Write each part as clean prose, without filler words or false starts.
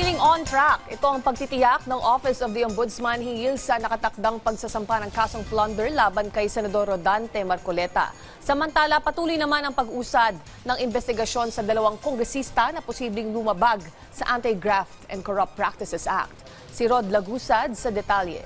Manatiling on track. Ito ang pagtitiyak ng Office of the Ombudsman hinggil sa nakatakdang pagsasampa ng kasong plunder laban kay Senador Rodante Marcoleta. Samantala, patuloy naman ang pag-usad ng investigasyon sa dalawang kongresista na posibleng lumabag sa Anti-Graft and Corrupt Practices Act. Si Rod Lagusad sa detalye.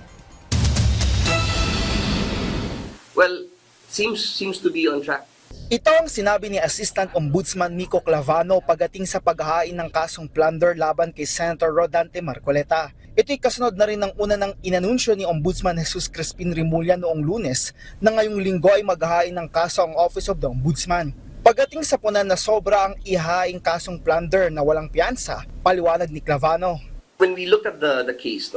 Well, seems to be on track. Ito ang sinabi ni Assistant Ombudsman Nico Clavano pagdating sa paghahain ng kasong plunder laban kay Senator Rodante Marcoleta. Ito'y kasunod na rin ng una ng inanunsyo ni Ombudsman Jesus Crispin Rimulya noong Lunes na ngayong linggo ay maghahain ng kaso ang Office of the Ombudsman. Pagdating sa punan na sobra ang ihahaing kasong plunder na walang piyansa, paliwanag ni Clavano. When we look at the case,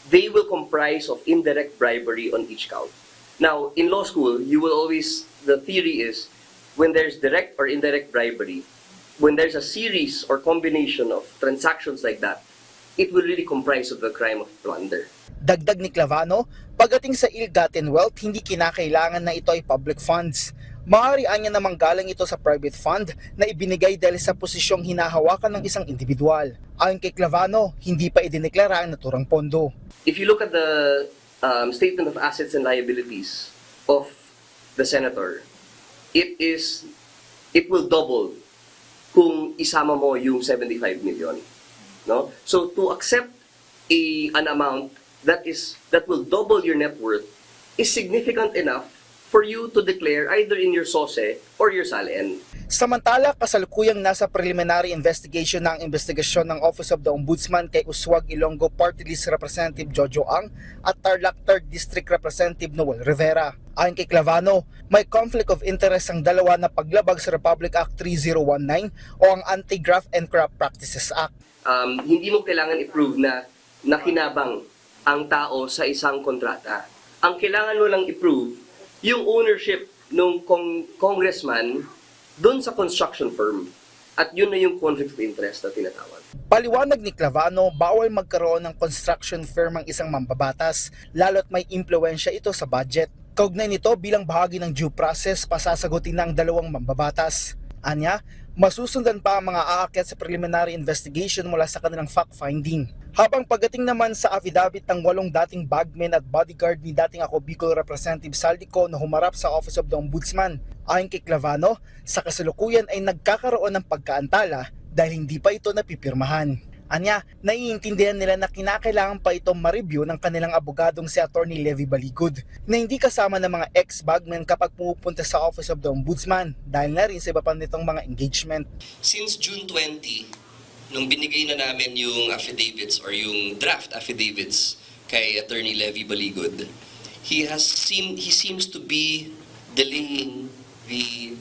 they will comprise of indirect bribery on each count. Now, in law school, the theory is, when there's direct or indirect bribery, when there's a series or combination of transactions like that, it will really comprise of the crime of plunder. Dagdag ni Clavano, pagdating sa ill-gotten wealth, hindi kinakailangan na ito ay public funds. Maaarian niya namang galing ito sa private fund na ibinigay dahil sa posisyong hinahawakan ng isang individual. Ayon kay Clavano, hindi pa idineklara ang naturang pondo. If you look at the statement of assets and liabilities of the senator, it will double kung isama mo yung 75 million. No? So to accept an amount that will double your net worth is significant enough for you to declare either in your SOSE or your SALN. Samantala, kasalukuyang nasa preliminary investigation ng investigasyon ng Office of the Ombudsman kay Uswag Ilonggo Party List Representative Jojo Ang at Tarlac 3rd District Representative Noel Rivera. Ayon kay Clavano, may conflict of interest ang dalawa na paglabag sa Republic Act 3019 o ang Anti-Graft and Corrupt Practices Act. Hindi mo kailangan i-prove na nakinabang ang tao sa isang kontrata. Ang kailangan mo lang i-prove yung ownership ng congressman doon sa construction firm. At yun na yung conflict of interest na tinatawag. Paliwanag ni Clavano, bawal magkaroon ng construction firm ang isang mambabatas, lalo't may impluwensya ito sa budget. Kaugnay nito, bilang bahagi ng due process, pasasagutin ng dalawang mambabatas. Anya, masusundan pa ang mga aakyat sa preliminary investigation mula sa kanilang fact-finding. Habang pagdating naman sa affidavit ng 8 dating bagmen at bodyguard ni dating ako Bicol Representative Saldico na humarap sa Office of the Ombudsman, ayon kay Clavano, sa kasalukuyan ay nagkakaroon ng pagkaantala dahil hindi pa ito napipirmahan. Anya, naiintindihan nila na kinakailangan pa itong ma-review ng kanilang abogadong si Attorney Levy Baligod na hindi kasama ng mga ex-bagmen kapag pumupunta sa Office of the Ombudsman dahil na rin sa iba pa nitong mga engagement. Since June 20, nung binigay na namin yung affidavits or yung draft affidavits kay Attorney Levy Baligod, he seems to be delaying the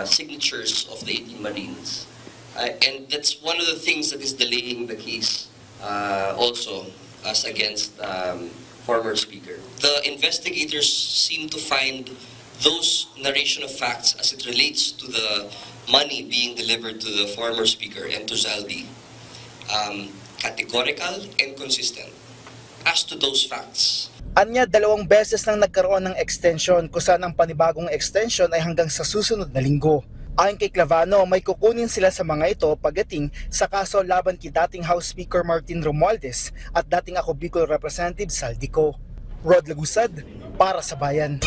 signatures of the 18 Marines. And that's one of the things that is delaying the case also as against former Speaker. The investigators seem to find those narration of facts as it relates to the money being delivered to the former Speaker and to Zaldi categorical and consistent as to those facts. Anya, 2 beses nang nagkaroon ng extension kung saan ang panibagong extension ay hanggang sa susunod na linggo. Ayon kay Clavano, may kukunin sila sa mga ito pagdating sa kaso laban kay dating House Speaker Martin Romualdez at dating ako Bicol Representative Saldico. Rod Lagusad, para sa Bayan.